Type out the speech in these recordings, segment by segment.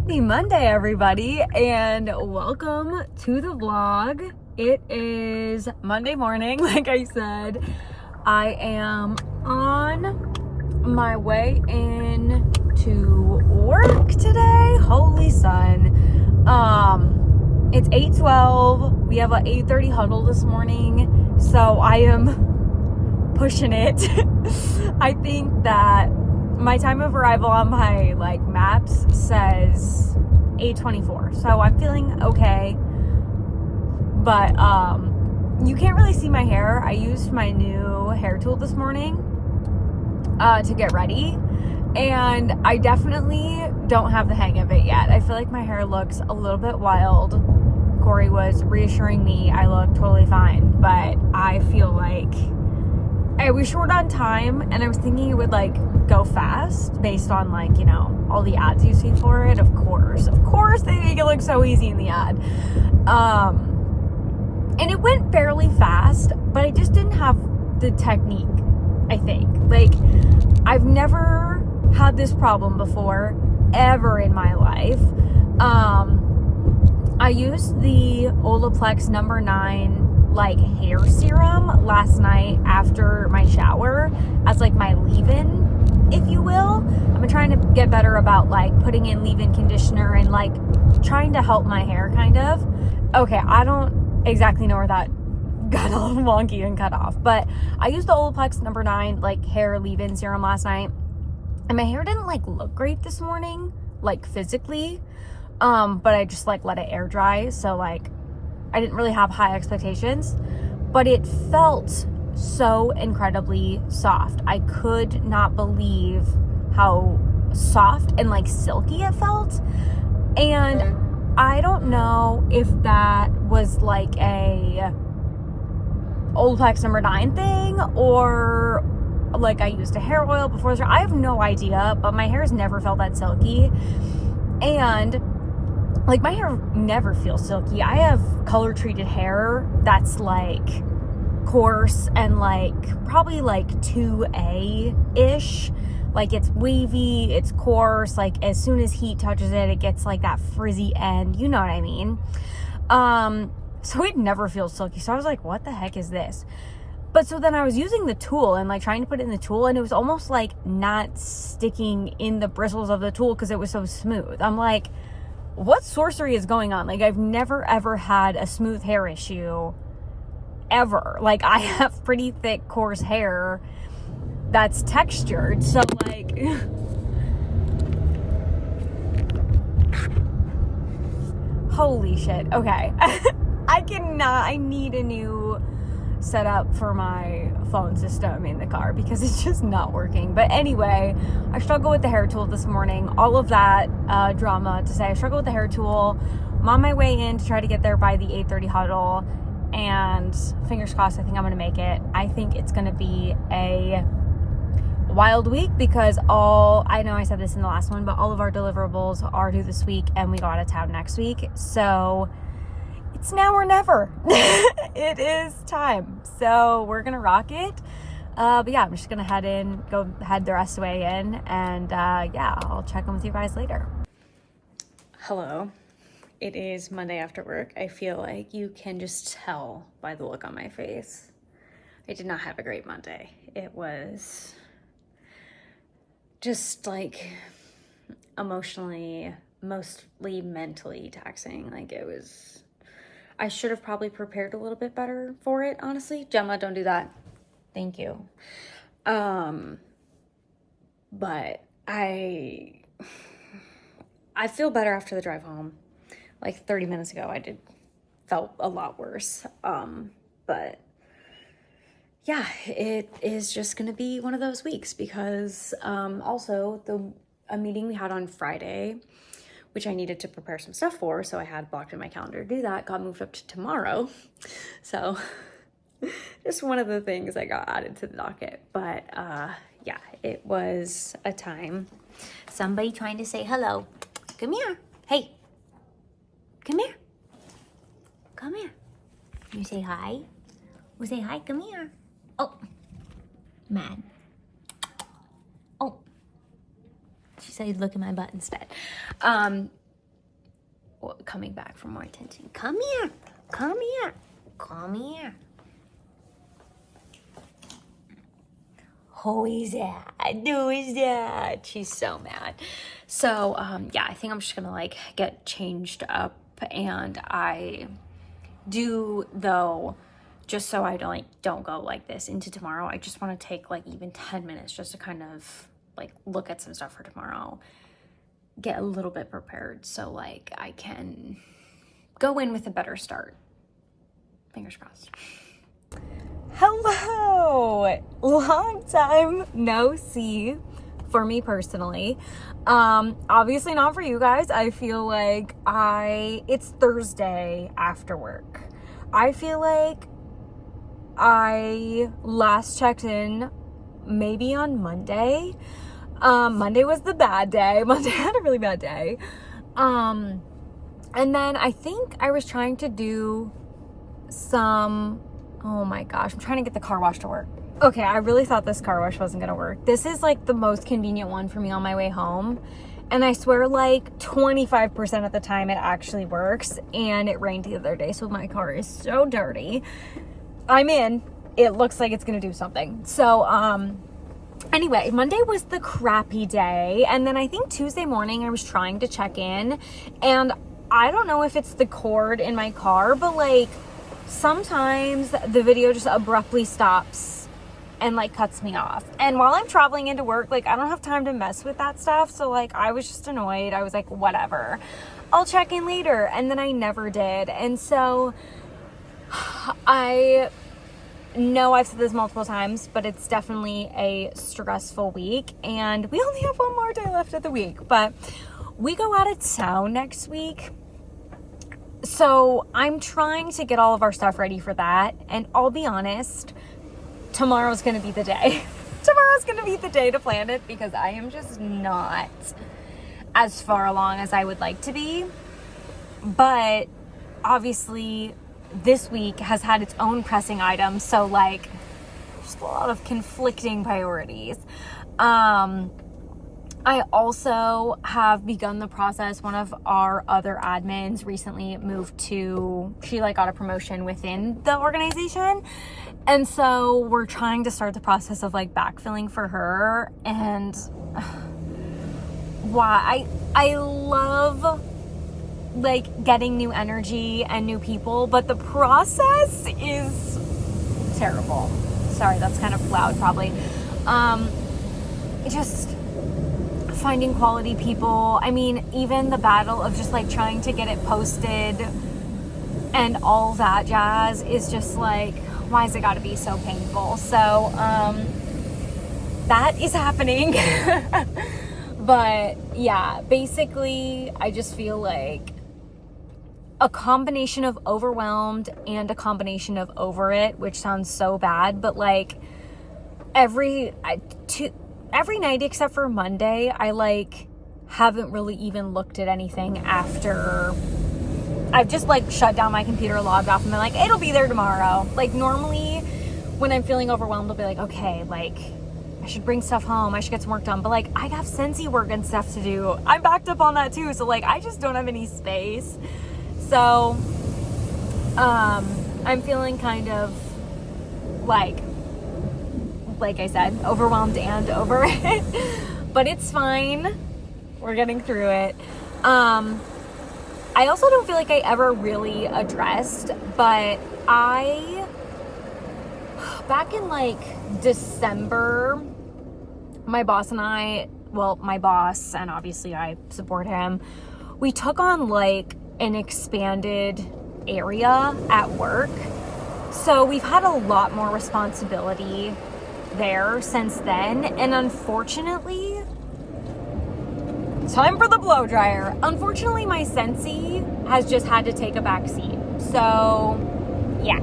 Happy Monday, everybody, and welcome to the vlog. It is Monday morning, like I said. I am on my way in to work today. Holy sun. It's 8:12. We have an 8:30 huddle this morning, so I am pushing it. I think that my time of arrival on my maps says 8:24, so I'm feeling okay. But you can't really see my hair. I used my new hair tool this morning to get ready, and I definitely don't have the hang of it yet. I feel like my hair looks a little bit wild. Corey was reassuring me I look totally fine, but I feel like I was short on time, and I was thinking it would go fast based on all the ads you see for it. Of course they make it look so easy in the ad. And it went fairly fast, but I just didn't have the technique, I think. I've never had this problem before, ever in my life. I used the Olaplex number 9 hair serum last night after my shower as my leave-in, if you will. I've been trying to get better about putting in leave-in conditioner and trying to help my hair kind of. Okay, I don't exactly know where that got all wonky and cut off, but I used the Olaplex number 9 hair leave-in serum last night, and my hair didn't look great this morning, physically, but I just let it air dry, so I didn't really have high expectations, but it felt so incredibly soft. I could not believe how soft and silky it felt. And I don't know if that was a Olaplex number 9 thing, or I used a hair oil before. I have no idea, but my hair has never felt that silky. And my hair never feels silky. I have color treated hair that's coarse and probably 2A-ish. It's wavy, it's coarse, as soon as heat touches it, it gets that frizzy end, you know what I mean? So it never feels silky. So I was what the heck is this? But so then I was using the tool and trying to put it in the tool, and it was almost not sticking in the bristles of the tool because it was so smooth. I'm what sorcery is going on? I've never ever had a smooth hair issue ever. I have pretty thick, coarse hair that's textured, so holy shit. Okay. I need a new setup for my phone system in the car because it's just not working. But anyway, I struggled with the hair tool this morning. All of that drama to say, I struggled with the hair tool. I'm on my way in to try to get there by the 8:30 huddle, and fingers crossed, I think I'm gonna make it. I think it's gonna be a wild week because I know I said this in the last one, but all of our deliverables are due this week, and we go out of town next week. So it's now or never. It is time. So we're gonna rock it. But yeah, I'm just gonna head the rest of the way in, and I'll check in with you guys later. Hello. It is Monday after work. I feel like you can just tell by the look on my face. I did not have a great Monday. It was just emotionally, mostly mentally taxing. I should have probably prepared a little bit better for it, honestly. Gemma, don't do that. Thank you. But I feel better after the drive home. 30 minutes ago, felt a lot worse. But yeah, it is just gonna be one of those weeks because also a meeting we had on Friday, which I needed to prepare some stuff for, so I had blocked in my calendar to do that, got moved up to tomorrow. So just one of the things that got added to the docket. But yeah, it was a time. Somebody trying to say hello. Come here. Hey. Come here. Come here. You say hi? We say hi. Come here. Oh. Mad. Oh. She said look at my butt instead. coming back for more attention. Come here. Come here. Come here. Who is that? Who is that? She's so mad. So, yeah, I think I'm just gonna like get changed up, and I do though, just so I don't go like this into tomorrow. I just want to take like even 10 minutes just to kind of like look at some stuff for tomorrow, get a little bit prepared so like I can go in with a better start. Fingers crossed. Hello! Long time no see for me personally. Obviously not for you guys. I feel like it's Thursday after work. I feel like I last checked in maybe on Monday. Monday was the bad day. Monday had a really bad day. And then I think I was trying to do oh my gosh, I'm trying to get the car wash to work. Okay, I really thought this car wash wasn't gonna work. This is like the most convenient one for me on my way home. And I swear like 25% of the time it actually works. And it rained the other day, so my car is so dirty. I'm in. It looks like it's gonna do something. So, anyway, Monday was the crappy day. And then I think Tuesday morning I was trying to check in. And I don't know if it's the cord in my car, but like, sometimes the video just abruptly stops and like cuts me off. And while I'm traveling into work, like I don't have time to mess with that stuff. So like I was just annoyed. I was like, whatever, I'll check in later. And then I never did. And so I know I've said this multiple times, but it's definitely a stressful week. And we only have one more day left of the week, but we go out of town next week. So I'm trying to get all of our stuff ready for that. And I'll be honest, tomorrow's going to be the day. Tomorrow's going to be the day to plan it because I am just not as far along as I would like to be. But obviously this week has had its own pressing items. So like just a lot of conflicting priorities. I also have begun the process. One of our other admins recently moved she like got a promotion within the organization. And so we're trying to start the process of like backfilling for her. And why I love like getting new energy and new people, but the process is terrible. Sorry, that's kind of loud probably. Just finding quality people. I mean, even the battle of just like trying to get it posted and all that jazz is just like, why has it got to be so painful? So that is happening. But yeah, basically I just feel like a combination of overwhelmed and a combination of over it, which sounds so bad, but like every night except for Monday, I like haven't really even looked at anything after I've just like shut down my computer, logged off, and been like, it'll be there tomorrow. Like normally when I'm feeling overwhelmed, I'll be like, okay, like I should bring stuff home. I should get some work done. But like I have Scentsy work and stuff to do. I'm backed up on that too. So like I just don't have any space. So I'm feeling kind of like I said, overwhelmed and over it, but it's fine. We're getting through it. I also don't feel like I ever really addressed, but back in like December, my boss and obviously I support him, we took on like an expanded area at work. So we've had a lot more responsibility there since then, and unfortunately, time for the blow dryer. Unfortunately, my Scentsy has just had to take a back seat. So yeah.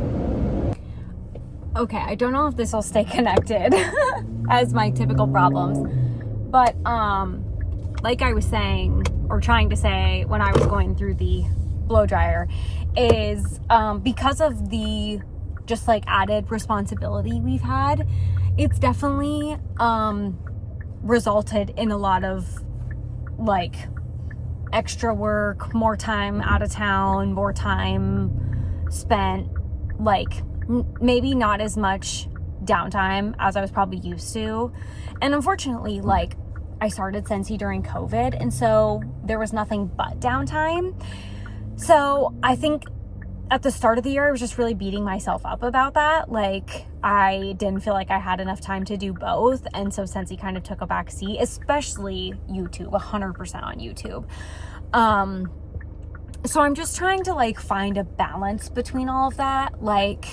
Okay, I don't know if this will stay connected as my typical problems, but like I was saying or trying to say when I was going through the blow dryer is because of the just like added responsibility we've had, it's definitely resulted in a lot of like extra work, more time out of town, more time spent, like, maybe not as much downtime as I was probably used to. And unfortunately, like, I started Scentsy during COVID, and so there was nothing but downtime. So I think at the start of the year, I was just really beating myself up about that. Like, I didn't feel like I had enough time to do both. And so Scentsy kind of took a back seat, especially YouTube, 100% on YouTube. So I'm just trying to, like, find a balance between all of that. Like,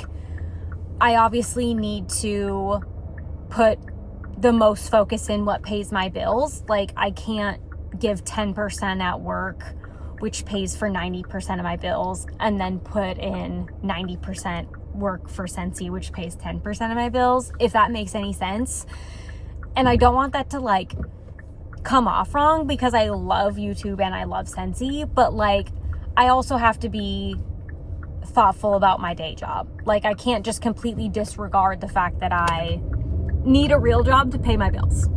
I obviously need to put the most focus in what pays my bills. Like, I can't give 10% at work, which pays for 90% of my bills, and then put in 90% work for Scentsy, which pays 10% of my bills, if that makes any sense. And I don't want that to, like, come off wrong, because I love YouTube and I love Scentsy, but, like, I also have to be thoughtful about my day job. Like, I can't just completely disregard the fact that I need a real job to pay my bills.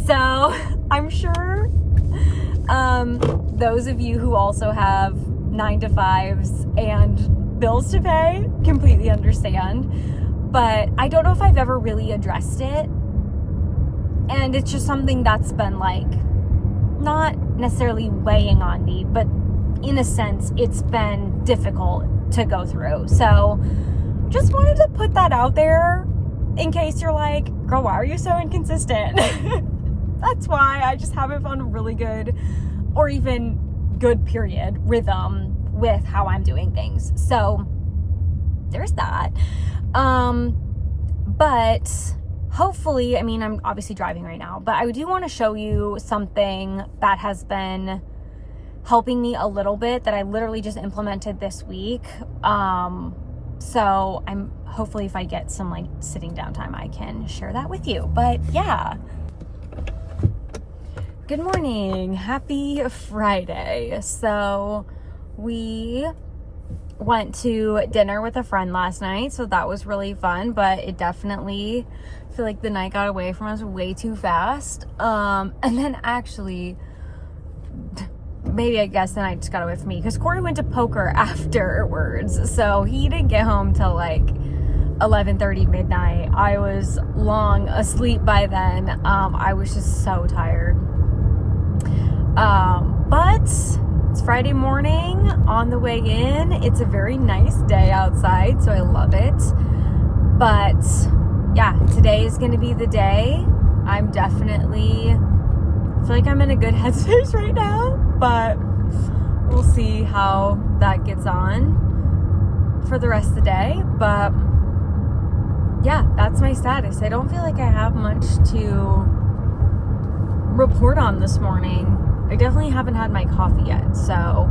So I'm sure those of you who also have 9-to-5s and bills to pay completely understand, but I don't know if I've ever really addressed it. And it's just something that's been, like, not necessarily weighing on me, but in a sense, it's been difficult to go through. So just wanted to put that out there in case you're like, girl, why are you so inconsistent? That's why. I just haven't found a really good, or even good period, rhythm with how I'm doing things. So there's that. But hopefully, I mean, I'm obviously driving right now, but I do want to show you something that has been helping me a little bit that I literally just implemented this week. So I'm hopefully, if I get some, like, sitting down time, I can share that with you. But yeah. Good morning. Happy Friday. So we went to dinner with a friend last night, so that was really fun, but it definitely, I feel like the night got away from us way too fast. And then actually, maybe I guess the night just got away from me, because Corey went to poker afterwards, so he didn't get home till like 11:30 midnight. I was long asleep by then. I was just so tired. But it's Friday morning on the way in. It's a very nice day outside, so I love it. But yeah, today is going to be the day. I'm definitely, I feel like I'm in a good headspace right now, but we'll see how that gets on for the rest of the day. But yeah, that's my status. I don't feel like I have much to report on this morning. I definitely haven't had my coffee yet, so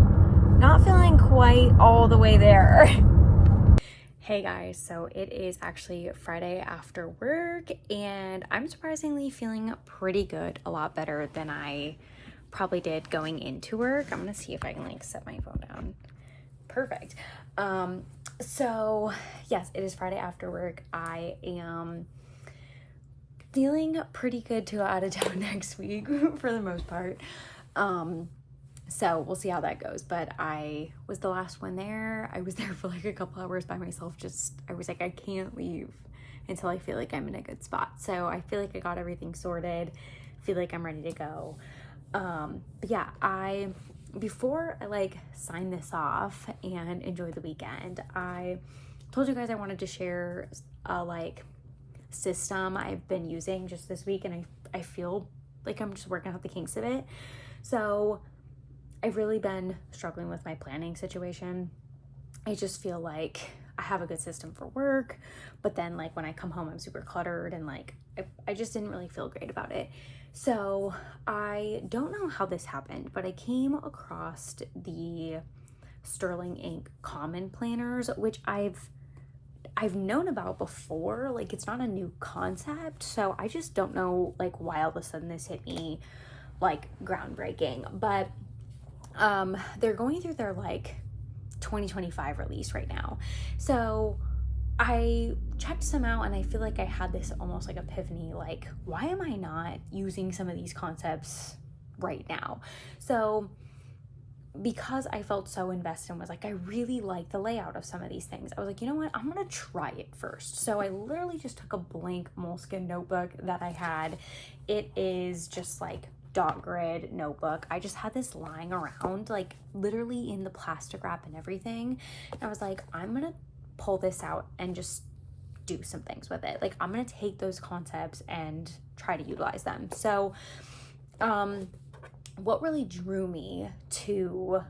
not feeling quite all the way there. Hey guys, so it is actually Friday after work, and I'm surprisingly feeling pretty good, a lot better than I probably did going into work. I'm gonna see if I can, like, set my phone down. Perfect. So yes, it is Friday after work. I am feeling pretty good to go out of town next week for the most part. So we'll see how that goes, but I was the last one there. I was there for like a couple hours by myself. I was like, I can't leave until I feel like I'm in a good spot. So I feel like I got everything sorted. Feel like I'm ready to go. But yeah, before I like sign this off and enjoy the weekend, I told you guys I wanted to share a like system I've been using just this week, and I feel like I'm just working out the kinks of it. So I've really been struggling with my planning situation. I just feel like I have a good system for work, but then like when I come home, I'm super cluttered, and like I just didn't really feel great about it. So I don't know how this happened, but I came across the Sterling Ink Common Planners, which I've known about before. Like, it's not a new concept, so I just don't know like why all of a sudden this hit me like groundbreaking. But they're going through their like 2025 release right now. So I checked some out, and I feel like I had this almost like epiphany, like, why am I not using some of these concepts right now? So because I felt so invested and was like, I really like the layout of some of these things, I was like, you know what, I'm gonna try it first. So I literally just took a blank Moleskine notebook that I had. It is just like dot grid notebook. I just had this lying around, like literally in the plastic wrap and everything. And I was like, I'm gonna pull this out and just do some things with it. Like, I'm gonna take those concepts and try to utilize them. So what really drew me to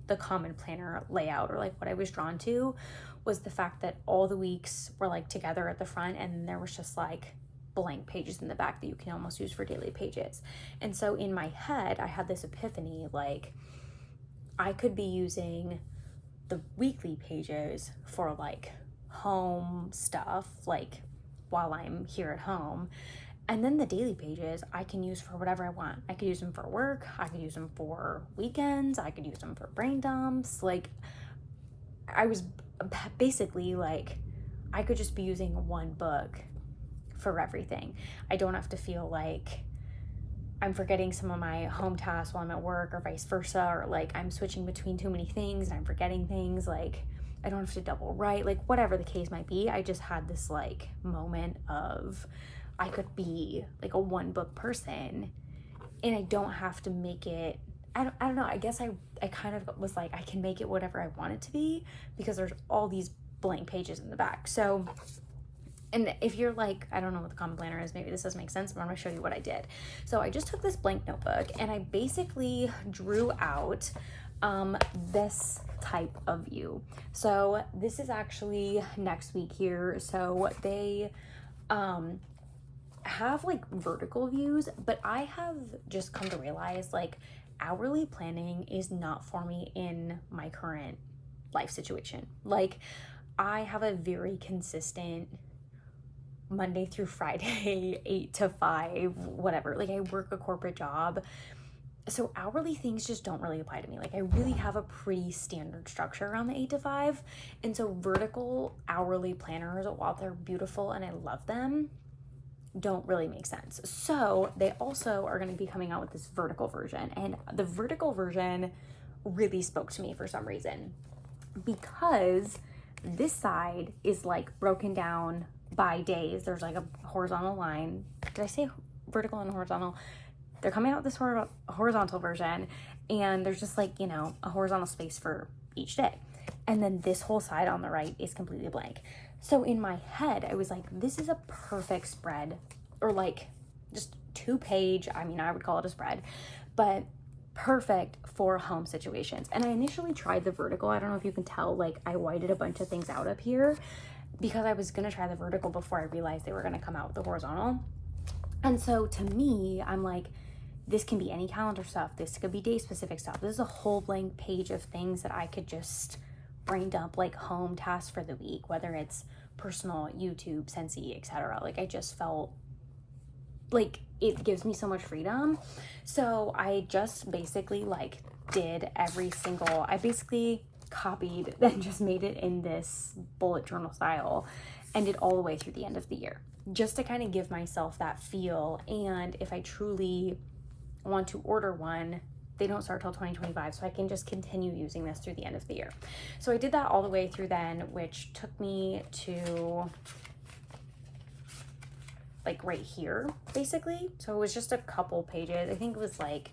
the Common Planner layout, or like what I was drawn to, was the fact that all the weeks were like together at the front, and there was just like blank pages in the back that you can almost use for daily pages. And so in my head, I had this epiphany, like I could be using the weekly pages for like home stuff, like while I'm here at home. And then the daily pages I can use for whatever I want. I could use them for work. I could use them for weekends. I could use them for brain dumps. Like, I was basically like, I could just be using one book for everything. I don't have to feel like I'm forgetting some of my home tasks while I'm at work, or vice versa, or like I'm switching between too many things and I'm forgetting things. Like, I don't have to double write, like whatever the case might be. I just had this like moment of, I could be like a one book person, and I don't have to make it, I don't know, I guess I kind of was like, I can make it whatever I want it to be, because there's all these blank pages in the back. So, and if you're like, I don't know what the Common Planner is, maybe this doesn't make sense, but I'm gonna show you what I did. So I just took this blank notebook and I basically drew out this type of view. So this is actually next week here. So they have like vertical views, but I have just come to realize like hourly planning is not for me in my current life situation. Like, I have a very consistent Monday through Friday, 8 to 5, whatever. Like, I work a corporate job. So hourly things just don't really apply to me. Like, I really have a pretty standard structure around the 8 to 5. And so vertical hourly planners, while they're beautiful and I love them, don't really make sense. So they also are going to be coming out with this vertical version. And the vertical version really spoke to me for some reason, because this side is like broken down by days. There's like a horizontal line. Did I say vertical and horizontal? They're coming out with this horizontal version, and there's just like, you know, a horizontal space for each day. And then this whole side on the right is completely blank. So in my head, I was like, this is a perfect spread, or like just 2-page, I mean, I would call it a spread, but perfect for home situations. And I initially tried the vertical. I don't know if you can tell, like I whited a bunch of things out up here because I was going to try the vertical before I realized they were going to come out with the horizontal. And so to me, I'm like, this can be any calendar stuff. This could be day specific stuff. This is a whole blank page of things that I could just brain dump, like home tasks for the week, whether it's personal, YouTube, Scentsy, etc. Like, I just felt like it gives me so much freedom. So I just basically like did every single, I basically copied and just made it in this bullet journal style and did all the way through the end of the year, just to kind of give myself that feel. And if I truly want to order one, they don't start till 2025, so I can just continue using this through the end of the year. So I did that all the way through then, which took me to like right here, basically. So it was just a couple pages. I think it was like,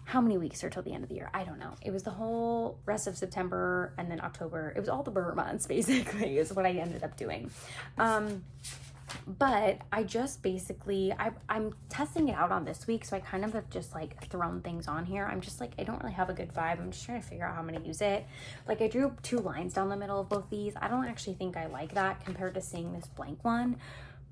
how many weeks are till the end of the year? I don't know. It was the whole rest of September and then October. It was all the burr months, basically, is what I ended up doing. But I just basically, I'm testing it out on this week, so I kind of have just like thrown things on here. I'm just like, I don't really have a good vibe. I'm just trying to figure out how I'm going to use it. Like, I drew 2 lines down the middle of both these. I don't actually think I like that compared to seeing this blank one.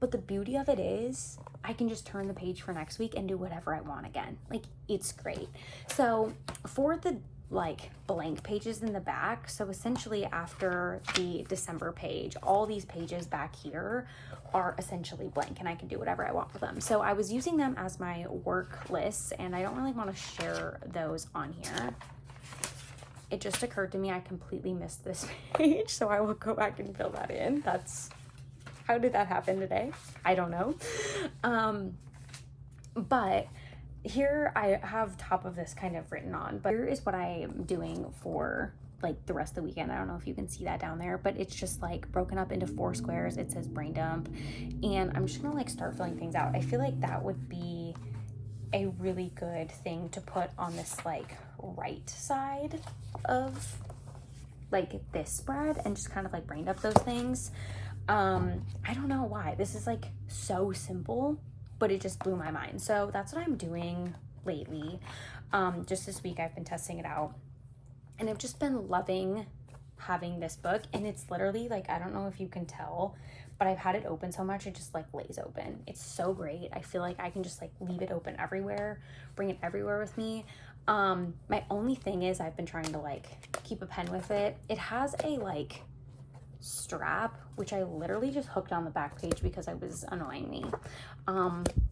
But the beauty of it is I can just turn the page for next week and do whatever I want again. Like, it's great. So for the like blank pages in the back, so essentially after the December page, all these pages back here are essentially blank and I can do whatever I want with them. So I was using them as my work lists, and I don't really want to share those on here. It just occurred to me I completely missed this page, so I will go back and fill that in. How did that happen today? I don't know. But here I have top of this kind of written on, but here is what I am doing for like the rest of the weekend. I don't know if you can see that down there, but it's just like broken up into 4 squares. It says brain dump, and I'm just gonna like start filling things out. I feel like that would be a really good thing to put on this like right side of like this spread and just kind of like brain dump those things. I don't know why. This is like so simple, but it just blew my mind. So that's what I'm doing lately. Just this week I've been testing it out, and I've just been loving having this book. And it's literally like, I don't know if you can tell, but I've had it open so much it just like lays open. It's so great. I feel like I can just like leave it open everywhere, bring it everywhere with me. My only thing is I've been trying to like keep a pen with it. It has a like strap, which I literally just hooked on the back page because it was annoying me.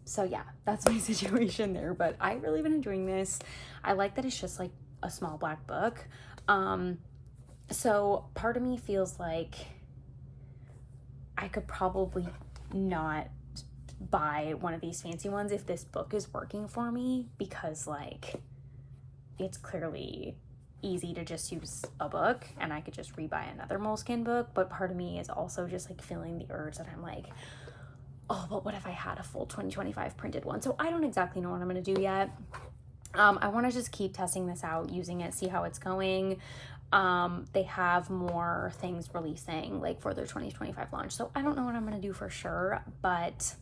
So yeah, that's my situation there, but I've really been enjoying this. I like that it's just like a small black book. So part of me feels like I could probably not buy one of these fancy ones if this book is working for me, because like it's clearly easy to just use a book and I could just rebuy another Moleskine book. But part of me is also just like feeling the urge that I'm like, oh, but what if I had a full 2025 printed one? So I don't exactly know what I'm going to do yet. I want to just keep testing this out, using it, see how it's going. They have more things releasing like for their 2025 launch. So I don't know what I'm going to do for sure, but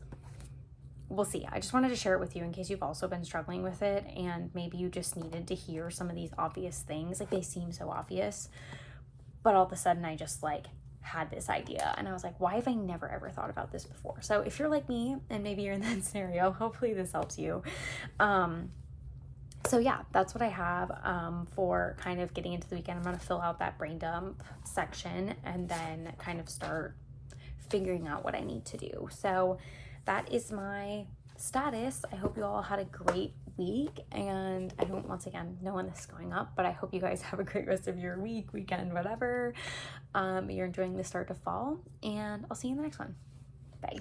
we'll see. I just wanted to share it with you in case you've also been struggling with it and maybe you just needed to hear some of these obvious things. Like they seem so obvious, but all of a sudden I just like had this idea and I was like, why have I never ever thought about this before? So if you're like me and maybe you're in that scenario, hopefully this helps you. So yeah, that's what I have for kind of getting into the weekend. I'm going to fill out that brain dump section and then kind of start figuring out what I need to do. So that is my status. I hope you all had a great week, and I don't, once again, know when this is going up, but I hope you guys have a great rest of your week, weekend, whatever. You're enjoying the start of fall, and I'll see you in the next one. Bye.